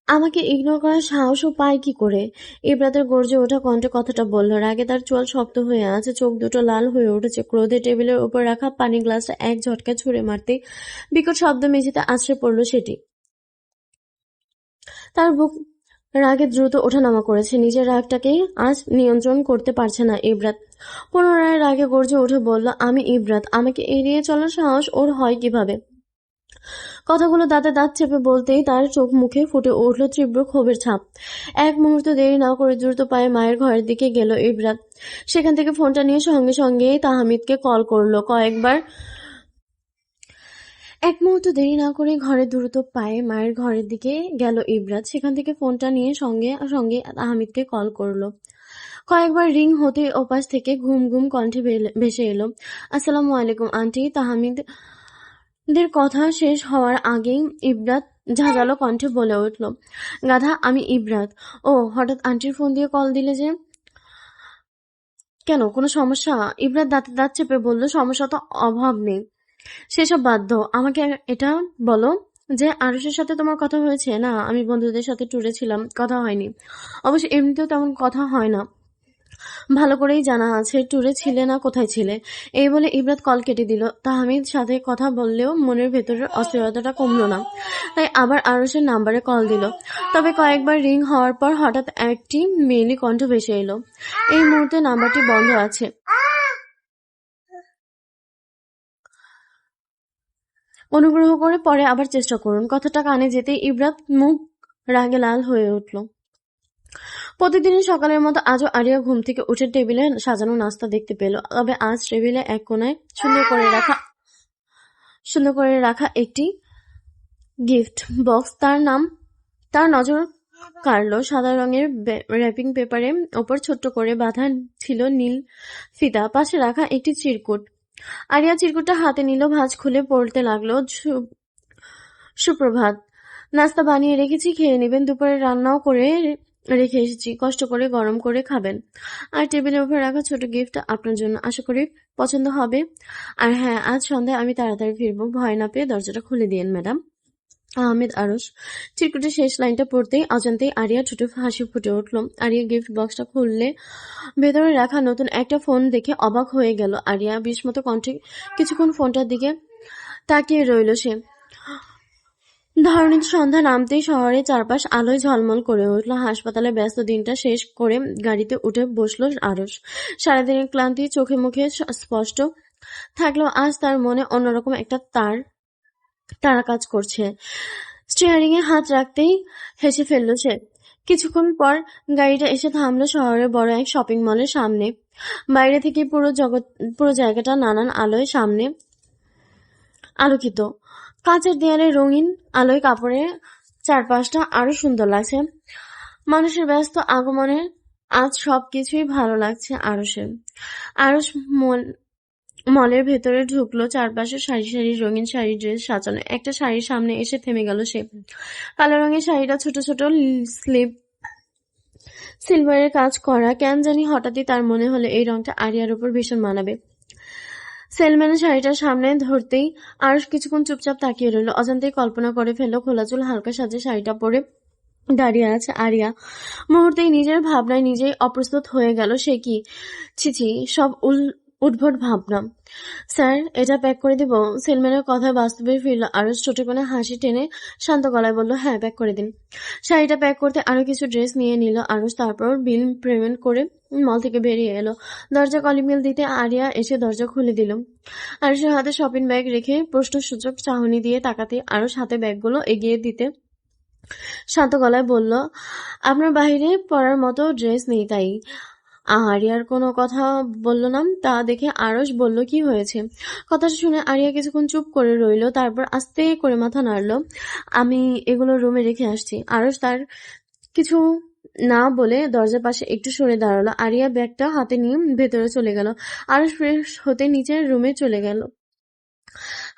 আমাকে ইগনোর করার সাহসও পায় কি করে? ইব্রাতের গর্জে ওঠা কণ্ঠে কথাটা বলল। রাগে তার চোয়াল শক্ত হয়ে আছে, চোখ দুটো লাল হয়ে উঠেছে। ক্রোধে টেবিলের উপর রাখা পানি গ্লাসটা এক ঝটকায় ছুঁড়ে মারতেই বিকট শব্দ মেঝেতে আছড়ে পড়ল সেটি। তার বুক রাগে দ্রুত ওঠানামা করেছে। নিজের রাগটাকে আজ নিয়ন্ত্রণ করতে পারছে না ইব্রাত। পুনরায় রাগে গর্জে উঠে বলল, আমি ইব্রাত, আমাকে এড়িয়ে চলার সাহস ওর হয় কিভাবে? কথাগুলো দাঁতে দাঁত চেপে বলতেই তার চোখ মুখে ফুটে উঠল তীব্র ক্ষোভের ছাপ। এক মুহূর্ত দেরি না করে দ্রুত পায়ে মায়ের ঘরের দিকে গেল ইব্রাত। সেখান থেকে ফোনটা নিয়ে সঙ্গে সঙ্গেই তাহমিদকে কল করলো কয়েকবার। এক মুহূর্ত দেরি না করে দ্রুত পায়ে মায়ের ঘরের দিকে গেল ইব্রাত। সেখান থেকে ফোনটা নিয়ে সঙ্গে সঙ্গে তাহমিদকে কল করলো। কয়েকবার রিং হতে ওপাশ থেকে ঘুম ঘুম কণ্ঠে ভেসে এলো, আসসালামু আলাইকুম আন্টি। তাহমিদের কথা শেষ হওয়ার আগেই ইব্রাত ঝাঁঝালো কণ্ঠে বলে উঠল, গাধা, আমি ইব্রাত। ও, হঠাৎ আন্টির ফোন দিয়ে কল দিলে যে? কেন, কোনো সমস্যা? ইব্রাত দাঁতে দাঁত চেপে বলল, সমস্যা তো অভাব নেই, সেসব বাদ দাও। আমাকে এটা বলো যে আরুষের সাথে তোমার কথা হয়েছে? না, আমি বন্ধুদের সাথে ট্যুরে ছিলাম, কথা হয়নি। অবশ্য এমনিতেও তেমন কথা হয় না, ভালো করেই জানা আছে ট্যুরে ছিলে না কোথায় ছিলে। এই বলে ইব্রাত কল কেটে দিল। তাহমিদ সাথে কথা বললেও মনের ভেতরের অস্থিরতাটা কমলো না, তাই আবার আরুষের নাম্বারে কল দিল। তবে কয়েকবার রিং হওয়ার পর হঠাৎ একটি মেয়েলি কণ্ঠ ভেসে এলো, এই মুহূর্তে নাম্বারটি বন্ধ আছে, অনুগ্রহ করে পরে আবার চেষ্টা করুন। কথাটা কানে যেতেই ইব্রাত মুখ রাগে লাল হয়ে উঠল। প্রতিদিনের সকালের মতো আজও আরিয়া ঘুম থেকে উঠে টেবিলে সাজানো নাস্তা দেখতে পেল। তবে আজ টেবিলে এক কোনায় সুন্দর করে রাখা একটি গিফট বক্স তার নজর কাড়ল। সাদা রঙের র্যাপিং পেপারে ওপর ছোট্ট করে বাঁধা ছিল নীল ফিতা, পাশে রাখা একটি চিরকুট। আরিয়া চিরকুটটা হাতে নিল, ভাঁজ খুলে পড়তে লাগলো, সুপ্রভাত, নাস্তা বানিয়ে রেখেছি, খেয়ে নেবেন। দুপুরে রান্নাও করে রেখে এসেছি, কষ্ট করে গরম করে খাবেন। আর টেবিলের উপর রাখা ছোট গিফট আপনার জন্য, আশা করি পছন্দ হবে। আর হ্যাঁ, আজ সন্ধ্যায় আমি তাড়াতাড়ি ফিরবো, ভয় না পেয়ে দরজাটা খুলে দিয়েন ম্যাডাম। আহমেদ আরশ। চিরকুটের শেষ লাইনটা পড়তেই অজান্তেই আরিয়া ঠোঁটে হাসি ফুটে উঠল। আরিয়া গিফট বক্সটা খুললে ভেতরে রাখা নতুন একটা ফোন দেখে অবাক হয়ে গেল আরিয়া। বিস্মত কণ্ঠে কিছুক্ষণ ফোনটার দিকে তাকিয়ে রইল সে। ধরণীর সন্ধ্যা নামতেই শহরের চারপাশ আলোয় ঝলমল করে উঠল। হাসপাতালে ব্যস্ত দিনটা শেষ করে গাড়িতে উঠে বসল আরশ। সারাদিনের ক্লান্তি চোখে মুখে স্পষ্ট থাকলেও আজ তার মনে অন্যরকম একটা তারা কাজ করছে। স্টিয়ারিংয়ে হাত রাখতেই হেসে ফেলল সে। কিছুক্ষণ পর গাড়িটা এসে থামলো শহরের বড় এক শপিং মলের সামনে। বাইরে থেকে পুরো জায়গাটা নানান আলোয় সামনে আলোকিত। কাঁচের দেয়ালে রঙিন আলোয় কাপড়ের চারপাশটা আরো সুন্দর লাগছে। মানুষের ব্যস্ত আগমনে আজ সবকিছুই ভালো লাগছে আরশের। আরশ মলের ভেতরে ঢুকলো। চারপাশে সারি সারি রঙিন শাড়ি, ড্রেস সাজানো। একটা শাড়ির সামনে এসে থেমে গেল সে। কালো রঙের শাড়িটা ছোট ছোট স্লিভ, সিলভারের কাজ করা। কেন জানি হঠাৎই তার মনে হলো এই রংটা আরিয়ার উপর ভীষণ মানাবে। সেলম্যানের শাড়িটার সামনে ধরতেই আরশ কিছুক্ষণ চুপচাপ তাকিয়ে রইল। অজান্তেই কল্পনা করে ফেলল খোলা চুল, হালকা সাজে শাড়িটা পরে দাঁড়িয়ে আছে আরিয়া। মুহূর্তেই নিজের ভাবনায় নিজেই অপ্রস্তুত হয়ে গেল সে। কি ছিছি, সব উদ্ভট ভাবনা। স্যার, এটা প্যাক করে দিব? সেলম্যানের কথায় বাস্তবে ফিরল আরশ। ছোট কোণে হাসি টেনে শান্ত গলায় বলল, হ্যাঁ, প্যাক করে দিন। শাড়িটা প্যাক করতে আরো কিছু ড্রেস নিয়ে নিল আরশ। তারপর বিল পেমেন্ট করে মল থেকে বেরিয়ে এলো। দরজা কলিং বেল দিতে আরিয়া এসে দরজা খুলে দিল। আরশের হাতে শপিং ব্যাগ রেখে প্রশ্নসূচক চাহনি দিয়ে তাকাতে আরশ হাতে ব্যাগগুলো এগিয়ে দিতে শান্ত গলায় বলল, আপনার বাইরে পরার মতো ড্রেস নেই তাই। আরিয়ার কোনো কথা বলল না। তা দেখে আরশ বলল, কি হয়েছে? কথাটা শুনে আরিয়া কিছুক্ষণ চুপ করে রইল, তারপর আস্তে করে মাথা নাড়ল। আমি এগুলো রুমে রেখে আসছি। আরশ তার কিছু না বলে দরজার পাশে একটু সরে দাঁড়ালো। আরিয়া ব্যাগটা হাতে নিয়ে ভেতরে চলে গেল। আরশ ফ্রেশ হতে নিচের রুমে চলে গেল।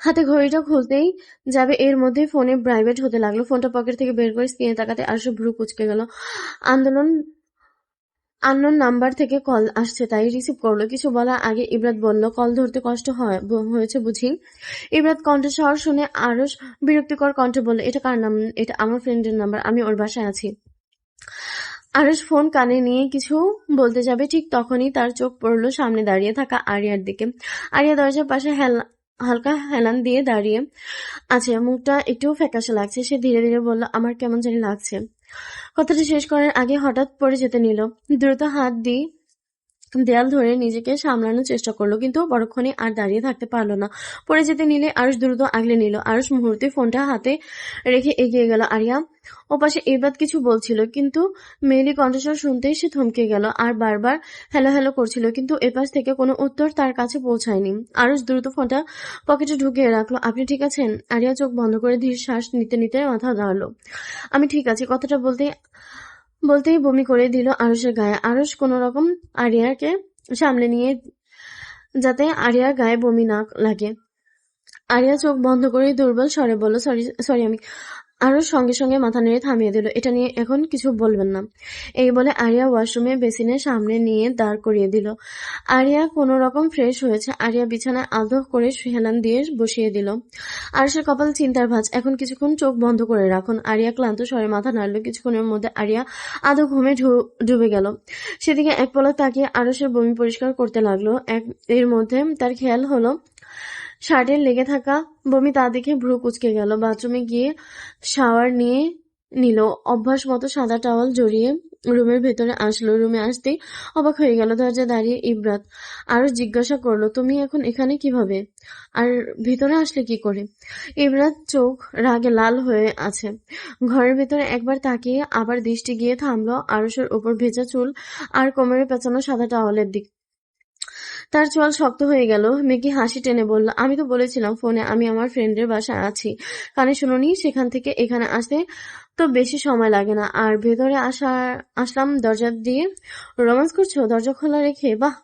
হাতে ঘড়িটা খুলতেই যাবে এর মধ্যে ফোনে ভাইব্রেট হতে লাগলো। ফোনটা পকেট থেকে বের করে স্ক্রিনে তাকাতে আরশ ভ্রু কুঁচকে গেল। আননোন নাম্বার থেকে কল আসছে তাই রিসিভ করলো। কিছু বলার আগে ইবরাত বলল, কল ধরতে কষ্ট হয়েছে বুঝি? ইবরাত কণ্ঠস্বর শুনে আরশ বিরক্তিকর কণ্ঠে বলল, এটা কার নাম? এটা আমার ফ্রেন্ডের নাম্বার, আমি ওর বাসায় আছি। আরশ ফোন কানে নিয়ে কিছু বলতে যাবে, ঠিক তখনই তার চোখ পড়ল সামনে দাঁড়িয়ে থাকা আরিয়ার দিকে। আরিয়া দরজার পাশে হালকা হেলান দিয়ে দাঁড়িয়ে আছে, মুখটা একটু ফ্যাকাশে লাগছে। সে ধীরে ধীরে বলল, আমার কেমন জানি লাগছে। কথাটা শেষ করার আগে হঠাৎ পড়ে যেতে নিল। দ্রুত হাত দিয়ে দেয়াল ধরে নিজেকে সামলানোর চেষ্টা করলো, কিন্তু পরক্ষণে আর দাঁড়িয়ে থাকতে পারল না। পড়ে যেতে নিলে আরশ দ্রুত আগলে নিল। আরশ মুহূর্তে ফোনটা হাতে রেখে এগিয়ে গেল। আরিয়া ওপাশে ইরবাদ কিছু বলছিল, কিন্তু মেয়েলি কণ্ঠস্বর শুনতেই সে থমকে গেল আর বারবার হ্যালো হ্যালো করছিল, কিন্তু এপাশ থেকে কোনো উত্তর তার কাছে পৌঁছায়নি। আরশ দ্রুত ফোনটা পকেটে ঢুকিয়ে রাখলো। আপনি ঠিক আছেন? আরিয়া চোখ বন্ধ করে ধীর শ্বাস নিতে নিতে মাথা নাড়ল। আমি ঠিক আছি। কথাটা বলতেই বমি করে দিল আরশের গায়ে। আরশ কোনো রকম আরিয়াকে সামলে নিয়ে যাতে আরিয়ার গায়ে বমি না লাগে। আরিয়া চোখ বন্ধ করে দুর্বল স্বরে বলল, সরি আমি। আরও সঙ্গে সঙ্গে মাথা নেড়ে থামিয়ে দিল, এটা নিয়ে এখন কিছু বলবেন না। এই বলে আরিয়া ওয়াশরুমে বেসিনের সামনে নিয়ে দাঁড় করিয়ে দিল। আরিয়া কোনো রকম ফ্রেশ হয়েছে। আরিয়া বিছানায় আদর করে হেলান দিয়ে বসিয়ে দিল। আরশের কপাল চিন্তার ভাঁজ। এখন কিছুক্ষণ চোখ বন্ধ করে রাখুন। আরিয়া ক্লান্ত স্বরে মাথা নাড়ল। কিছুক্ষণের মধ্যে আরিয়া আদৌ ঘুমে ডুবে গেল। সেদিকে এক পলক তাকিয়ে আরশের বমি পরিষ্কার করতে লাগলো। এর মধ্যে তার খেয়াল হলো শার্টের লেগে থাকা বমি, তা দেখে ভ্রু কুঁচকে গেল। বাথরুমে গিয়ে শাওয়ার নিয়ে নিল। অভ্যাস মতো সাদা টাওয়াল জড়িয়ে রুমের ভেতরে আসলো। রুমে আসতেই অবাক হয়ে গেল। দরজায় দাঁড়িয়ে ইবরাত। আরো জিজ্ঞাসা করলো, তুমি এখন এখানে কিভাবে? আর ভেতরে আসলে কি করে? ইবরাত চোখ রাগে লাল হয়ে আছে। ঘরের ভেতরে একবার তাকিয়ে আবার দৃষ্টি গিয়ে থামলো আরশের ওপর ভেজা চুল আর কোমরে পেঁচানো সাদা টাওয়ালের দিক। তার চোয়াল শক্ত হয়ে গেল। মেকি হাসি টেনে বলল, আমি তো বলেছিলাম ফোনে আমি আমার ফ্রেন্ডের বাসায় আছি। কানে শুনুনি? সেখান থেকে এখানে আসতে তো বেশি সময় লাগে না। আর ভেতরে আসলাম দরজা দিয়ে। রোম্যান্স করছো দরজা খোলা রেখে? বাহ।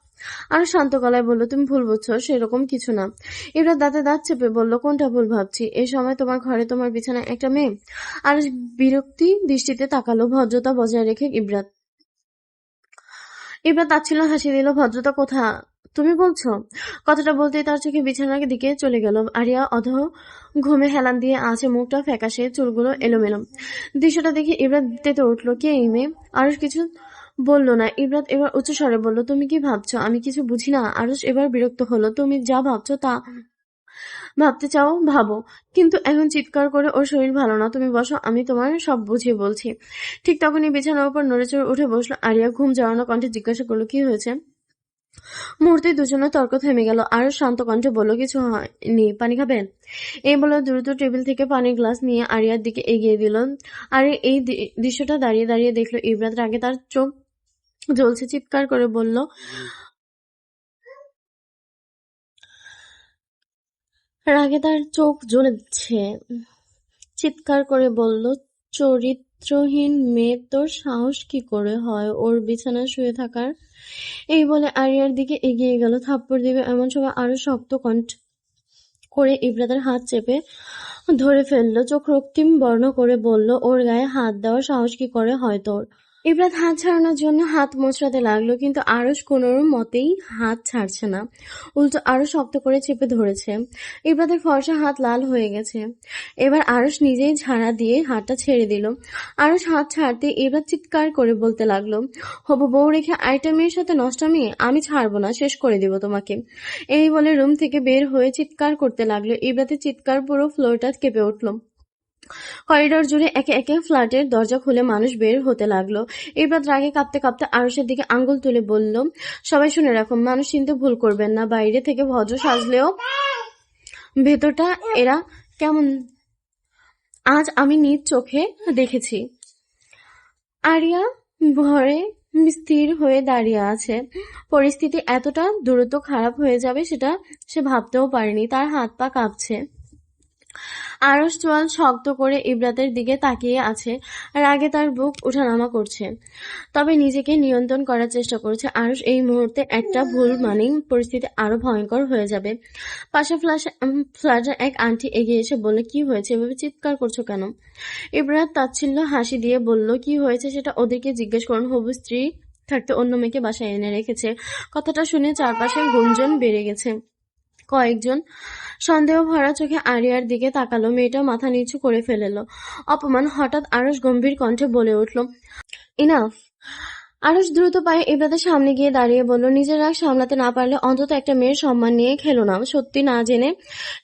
আরো শান্ত গলায় বলল, তুমি ভুল বুঝছো, সেরকম কিছু না। এবার দাঁতে দাঁত চেপে বলল, কোনটা ভুল ভাবছি? এই সময় তোমার ঘরে তোমার বিছানায় একটা মেয়ে। আর বিরক্তি দৃষ্টিতে তাকালো। ভদ্রতা বজায় রেখে ইবরাত তাচ্ছিল্য হাসি দিল। ভদ্রতা কোথা তুমি বলছো? কথাটা বলতেই তার চোখে বিছানার দিকে চলে গেল। আরিয়া ঘুমে হেলান দিয়ে আছে, মুখটা ফ্যাকাশে, চুলগুলো এলোমেলো। দৃশ্যটা দেখে ইবরাত তেতে উঠল। কে এই মেয়ে? আরশ কিছু বলল না। ইবরাত এবার উচ্চ স্বরে বলল, তুমি কি ভাবছো আমি কিছু বুঝি না? আরশ এবার বিরক্ত হলো। তুমি যা ভাবছো তা ভাবতে চাও ভাবো, কিন্তু এখন চিৎকার করে ওর শরীর ভালো না। তুমি বসো, আমি তোমার সব বুঝিয়ে বলছি। ঠিক তখনই বিছানার উপর নড়েচড়ে উঠে বসলো আরিয়া। ঘুম জড়ানো কণ্ঠে জিজ্ঞাসা করলো, কি হয়েছে? মুহূর্তে দুজনের তর্ক থেমে গেল। আরো শান্ত কণ্ঠে বলল, কিছু হয়নি, পানি খাবেন? এই বলে দ্রুত টেবিল থেকে পানির গ্লাস নিয়ে আরিয়ার দিকে এগিয়ে দিল। আর এই দৃশ্যটা দাঁড়িয়ে দাঁড়িয়ে দেখলো ইবরাত। আগে তার চোখ জ্বলছে। চিৎকার করে বলল, রাগে তার চোখ জ্বলেছে। চিৎকার করে বলল, চরিত্রহীন মেয়ে, তোর সাহস কি করে হয় ওর বিছানায় শুয়ে থাকার? এই বলে আরিয়ার দিকে এগিয়ে গেল। থাপ্পড় দিবে এমন সময় আরো শক্ত কণ্ঠ করে ইবরাতের হাত চেপে ধরে ফেলল। চোখ রক্তিম বর্ণ করে বলল, ওর গায়ে হাত দেওয়ার সাহস কি করে হয় তোর? ইবরাত হাত ছাড়ানোর জন্য হাত মোচড়াতে লাগলো, কিন্তু আরশ কোনো মতেই হাত ছাড়ছে না। উল্টো আরো শক্ত করে চেপে ধরেছে। ইবরাতের ফর্সা হাত লাল হয়ে গেছে। এবার আরশ নিজেই ঝাড়া দিয়ে হাতটা ছেড়ে দিল। আরশ হাত ছাড়তে ইবরাত চিৎকার করে বলতে লাগলো, হবু বউ রেখে আরেকটা মেয়ের সাথে নষ্টামি? আমি ছাড়বো না, শেষ করে দিব তোমাকে। এই বলে রুম থেকে বের হয়ে চিৎকার করতে লাগলো। ইবরাতের চিৎকার পুরো ফ্লোরটা কেঁপে উঠল। করিডোর জুড়ে একে একে ফ্ল্যাটের দরজা খুলে মানুষ বের হতে লাগলো। ইরবাদ রাগে কাঁপতে কাঁপতে আরশের দিকে আঙ্গুল তুলে বলল, সবাই শুনে রাখুন, মানুষ চিনতে ভুল করবেন না। বাইরে থেকে ভদ্র সাজলেও ভেতরটা এরা কেমন আজ আমি নিজ চোখে দেখেছি। আরিয়া ভয়ে স্থির হয়ে দাঁড়িয়ে আছে। পরিস্থিতি এতটা দ্রুত খারাপ হয়ে যাবে সেটা সে ভাবতেও পারেনি। তার হাত পা কাঁপছে। আরশ চোয়াল শক্ত করে ইবরাতের দিকে তাকিয়ে আছে। রাগে তার বুক ওঠানামা করছে, তবে নিজেকে নিয়ন্ত্রণ করার চেষ্টা করছে। আরশ এই মুহূর্তে একটা ভুল মানেই পরিস্থিতি আরো ভয়ঙ্কর হয়ে যাবে। পাশে ফ্ল্যাটের এক আন্টি এগিয়ে এসে বলল, কি হয়েছে, এভাবে চিৎকার করছো কেন? ইবরাত তাচ্ছিল্য হাসি দিয়ে বলল, কি হয়েছে সেটা ওদেরকে জিজ্ঞেস করুন। হবু স্ত্রী থাকতে অন্য মেয়েকে বাসায় এনে রেখেছে। কথাটা শুনে চারপাশে গুঞ্জন বেড়ে গেছে। কয়েকজন সন্দেহ ভরা চোখে আরিয়ার দিকে তাকালো। মেয়েটা মাথা নিচু করে ফেলল। অপমান। হঠাৎ আরস গম্ভীর কণ্ঠে বলে উঠল, ইনাফ। আরস দ্রুত পায়ে ইব্রাতের সামনে গিয়ে দাঁড়িয়ে বলল, নিজের রাগ সামলাতে না পারলে অন্তত একটা মেয়ের সম্মান নিয়ে খেলো না। সত্যি না জেনে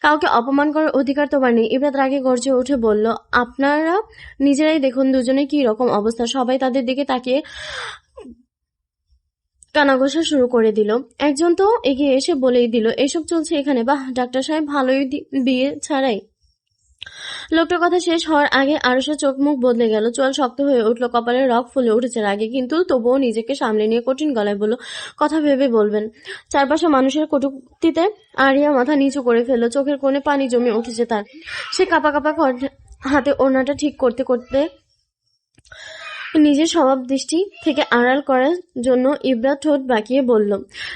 কাউকে অপমান করার অধিকার তোমার নেই। ইব্রাত রাগে গর্জে উঠে বলল, আপনারা নিজেরাই দেখুন দুজনে কি রকম অবস্থা। সবাই তাদের দিকে তাকিয়ে কানাঘষা শুরু করে দিল। একজন তো এগিয়ে এসে বলেই দিল, এসব চলছে এখানে? বাহ, ডাক্তার সাহেব ভালোই বিয়ে ছাড়াই। লোকটার কথা শেষ হওয়ার আগে আরশের চোখ মুখ বদলে গেল। চোয়াল শক্ত হয়ে উঠল, কপালের রগ ফুলে উঠেছে রাগে, কিন্তু তবুও নিজেকে সামলে নিয়ে কঠিন গলায় বলল, কথা ভেবে বলবেন। চারপাশে মানুষের কটূক্তিতে আরিয়া মাথা নিচু করে ফেলল। চোখের কোণে পানি জমে উঠেছে তার। সে কাঁপা কাঁপা হাতে ওড়নাটা ঠিক করতে করতে নিজের স্বভাব দৃষ্টি থেকে আড়াল করার জন্য ইব্রাত ঠোঁট বাঁকিয়ে বলল,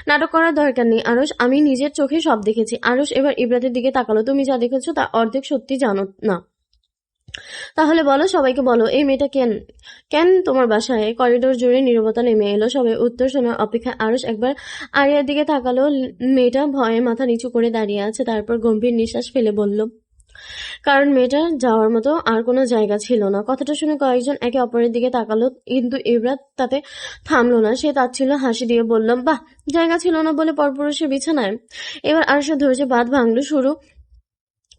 নাটক করার দরকার নেই আরশ, আমি নিজের চোখে সব দেখেছি। আরশ এবার ইব্রাতের দিকে তাকালো। তুমি যা দেখেছো তা অর্ধেক সত্যি জানো না। তাহলে বলো, সবাইকে বলো, এই মেয়েটা কেন কেন তোমার বাসায়? করিডোর জুড়ে নীরবতা নেমে এলো। সবাই উত্তর শোনার অপেক্ষায়। আরশ একবার আরিয়ার দিকে তাকালো। মেয়েটা ভয়ে মাথা নিচু করে দাঁড়িয়ে আছে। তারপর গম্ভীর নিঃশ্বাস ফেলে বলল, কারণ মেয়েটার যাওয়ার মতো আর কোনো জায়গা ছিল না। কথাটা শুনে কয়েকজন একে অপরের দিকে তাকালো, কিন্তু ইব্রাত তাতে থামলো না। সে তাচ্ছিল্য হাসি দিয়ে বলল, বাহ, জায়গা ছিল না বলে পরপুরুষের বিছানায়? এবার আরশের ধৈর্যে বাঁধ ভাঙলো শুরু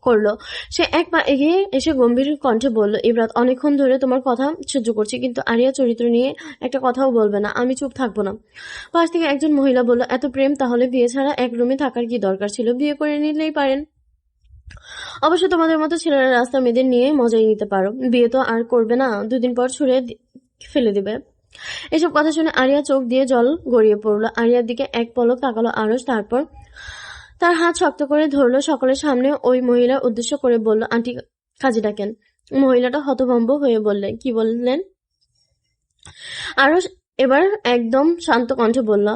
করলো। সে এক পা এগিয়ে এসে গম্ভীর কণ্ঠে বলল, ইব্রাত, অনেকক্ষণ ধরে তোমার কথা সহ্য করছি, কিন্তু আরিয়া চরিত্র নিয়ে একটা কথাও বলবে না। আমি চুপ থাকবো না। পাশ থেকে একজন মহিলা বলল, এত প্রেম তাহলে বিয়ে ছাড়া এক রুমে থাকার কি দরকার ছিল? বিয়ে করে নিলেই পারেন। অবশ্য তোমাদের মতো ছেলেরা রাস্তা মেয়েদের নিয়ে মজাই নিতে পারো। বিয়ে তো আর করবে না, দুদিন পর ছুঁড়ে ফেলে দিবে। এসব কথা শুনে আরিয়া চোখ দিয়ে জল গড়িয়ে পড়লো। আরিয়ার দিকে এক পলক তাকালো আরশ, তারপর তার হাত শক্ত করে ধরলো। সকলের সামনে ওই মহিলার উদ্দেশ্য করে বলল, আন্টি, কাজে ডাকেন। মহিলাটা হতভম্ব হয়ে বললেন, কি বললেন? আরশ এবার একদম শান্ত কণ্ঠে বলল,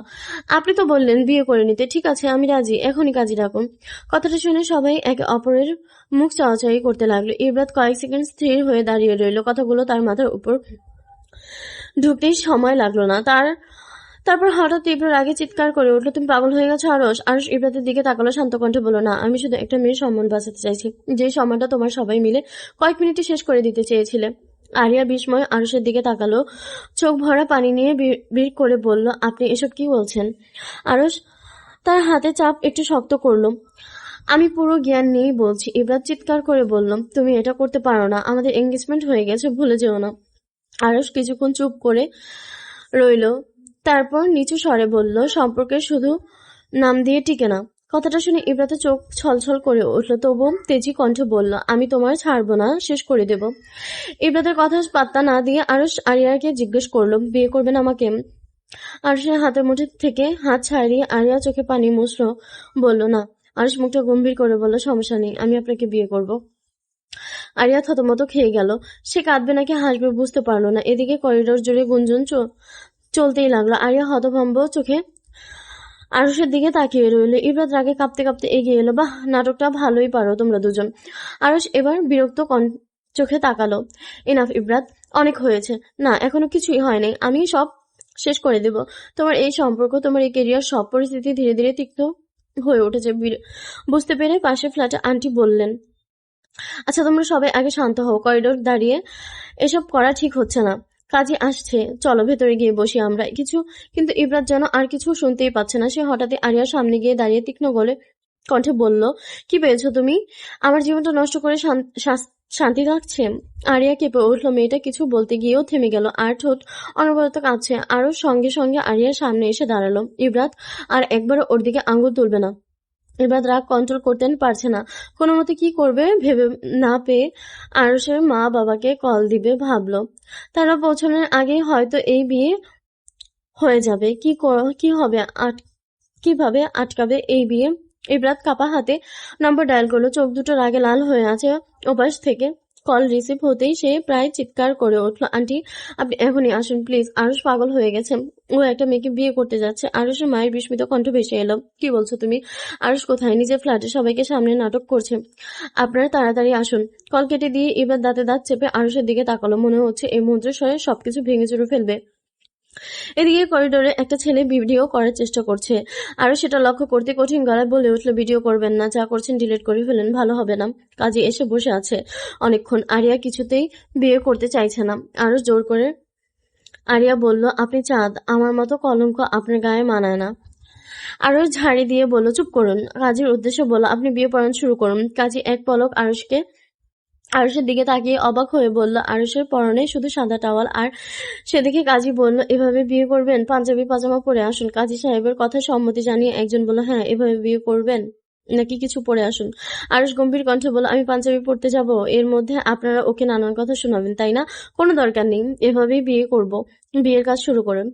আপনি তো বললেন বিয়ে করে নিতে। ঠিক আছে, আমি রাজি, এখনই কাজে ডাকুন। কথাটা শুনে সবাই একে অপরের মুখ চাওয়াচাওয়ি করতে লাগলো। ইব্রাত কয়েক সেকেন্ড স্থির হয়ে দাঁড়িয়ে রইল। কথাগুলো তার মাথার উপর ঢুকতেই সময় লাগলো না তার। তারপর হঠাৎ তীব্র রাগে চিৎকার করে উঠল, তুমি পাগল হয়ে গেছো আরশ? আরশ ইব্রাতের দিকে তাকালো, শান্ত কণ্ঠে বলল, না, আমি শুধু একটা মেয়ের সম্মান বাঁচাতে চাইছি, যে সম্মানটা তোমার সবাই মিলে কয়েক মিনিটে শেষ করে দিতে চেয়েছিলে। আরিয়া বিস্ময় আরশের দিকে তাকালো, চোখ ভরা পানি নিয়ে বিড় করে বলল, আপনি এসব কি বলছেন? আরশ তার হাতে চাপ একটু শক্ত করলো। আমি পুরো জ্ঞান নিয়েই বলছি। ইব্রাত চিৎকার করে বলল, তুমি এটা করতে পারো না, আমাদের এঙ্গেজমেন্ট হয়ে গেছে, ভুলে যেও না। আরশ কিছুক্ষণ চুপ করে রইল, তারপর নিচু স্বরে বলল, সম্পর্কের শুধু নাম দিয়ে টিকে না। কথাটা শুনে ইব্রাতের চোখ ছলছল করে উঠল, তবু তেজি কণ্ঠে বলল, আমি তোমার ছাড়বো না, শেষ করে দেব। ইব্রাতের কথা পাত্তা না দিয়ে আরশ আরিয়াকে জিজ্ঞেস করলো, বিয়ে করবেন আমাকে? আরশের হাতের মুঠি থেকে হাত ছাড়িয়ে আরিয়া চোখে পানি মুছল, বলল, না। আরশ মুখটা গম্ভীর করে বলল, সমস্যা নেই, আমি আপনাকে বিয়ে করব। আরিয়া থতমত খেয়ে গেল। সে কাঁদবে নাকি হাসবে বুঝতে পারলো না। এদিকে করিডোর জুড়ে গুঞ্জন চলতেই লাগলো। আরিয়া হতভম্ব চোখে আরশের দিকে তাকিয়ে রইল। ইব্রাত রাগে কাঁপতে কাঁপতে এগিয়ে এলো, বাহ, নাটকটা ভালোই পারো তোমরা দুজন। আরশ এবার বিরক্ত চোখে তাকালো। এনাফ ইব্রাত, অনেক হয়েছে। না, এখনো কিছুই হয়নি, আমি সব শেষ করে দেব। তোমার এই সম্পর্ক, তোমার এই কেরিয়ার, সব পরিস্থিতি ধীরে ধীরে তিক্ত হয়ে উঠেছে বুঝতে পেরে পাশের ফ্ল্যাটে আন্টি বললেন, আচ্ছা তোমরা সবাই আগে শান্ত হও, করিডোর দাঁড়িয়ে এসব করা ঠিক হচ্ছে না। কাজী আসছে, চলো ভেতরে গিয়ে বসি আমরা কিন্তু ইব্রাত যেন আর কিছু শুনতেই পাচ্ছে না। সে হঠাৎই আরিয়ার সামনে গিয়ে দাঁড়িয়ে তীক্ষ্ণ গলে কণ্ঠে বলল, কি পেয়েছো তুমি? আমার জীবনটা নষ্ট করে শান্তি লাগছে? আরিয়া কেঁপে উঠল। মেয়েটা কিছু বলতে গিয়েও থেমে গেল, আর ঠোঁট অনবরত কাঁপছে। আরও সঙ্গে সঙ্গে আরিয়ার সামনে এসে দাঁড়ালো। ইব্রাত আর একবারও ওর দিকে আঙুল তুলবে না। এবার রাগ কন্ট্রোল করতে পারছে না। কোনো মতে কি করবে ভেবে না পেয়ে আরশের মা বাবাকে কল দিবে ভাবলো। তারা পৌঁছানোর আগেই হয়তো এই বিয়ে হয়ে যাবে। কি হবে, কিভাবে আটকাবে এই বিয়ে? ইব্রাত কাপা হাতে নম্বর ডায়াল করলো। চোখ দুটো রাগে লাল হয়ে আছে। ওপাশ থেকে কল রিসিভ হতেই সে প্রায় চিৎকার করে উঠল, আন্টি, আপনি এখনই আসুন প্লিজ। আরশ পাগল হয়ে গেছে, ও একটা মেয়েকে বিয়ে করতে যাচ্ছে। আরশের মায়ের বিস্মিত কণ্ঠ ভেসে এলো, কি বলছো তুমি? আরশ কোথায়? নিজের ফ্ল্যাটে সবাইকে সামনে নাটক করছে। আপনারা তাড়াতাড়ি আসুন। কল কেটে দিয়ে এবার দাঁতে দাঁত চেপে আরশের দিকে তাকালো। মনে হচ্ছে এই মুহূর্তের স্বরে সবকিছু ভেঙে চুরে ফেলবে। এদিকে করিডোরে একটা ছেলে ভিডিও করার চেষ্টা করছে। আরও সেটা লক্ষ্য করতে কঠিন গলায় বলে উঠল, ভিডিও করবেন না, যা করছেন ডিলিট করে ফেলেন, ভালো হবে না। কাজী এসে বসে আছে অনেকক্ষণ। আরিয়া কিছুতেই বিয়ে করতে চাইছে না। আরও জোর করে আরিয়া বলল, আপনি চাঁদ, আমার মতো কলঙ্ক আপনার গায়ে মানায় না। আরও ঝাড়ি দিয়ে বলল, চুপ করুন। কাজীর উদ্দেশ্যে বলল, আপনি বিয়ে পড়ানো শুরু করুন। কাজী এক পলক আরুষের দিকে তাকিয়ে অবাক হয়ে বলল, আরুষের পরনে শুধু সাদা টাওয়াল। আর সেদিকে কাজী বলল, এভাবে বিয়ে করবেন? পাঞ্জাবি পাজামা পরে আসুন। কাজী সাহেবের কথায় সম্মতি জানিয়ে একজন বলল, হ্যাঁ, এভাবে বিয়ে করবেন নাকি কিছু পরে আসুন। আরুষ গম্ভীর কণ্ঠে বলল, আমি পাঞ্জাবি পরতে যাব? এর মধ্যে আপনারা ওকে নানান কথা শোনাবেন, তাই না? কোনো দরকার নেই, এভাবেই বিয়ে করব। বিয়ের কাজ শুরু করেন।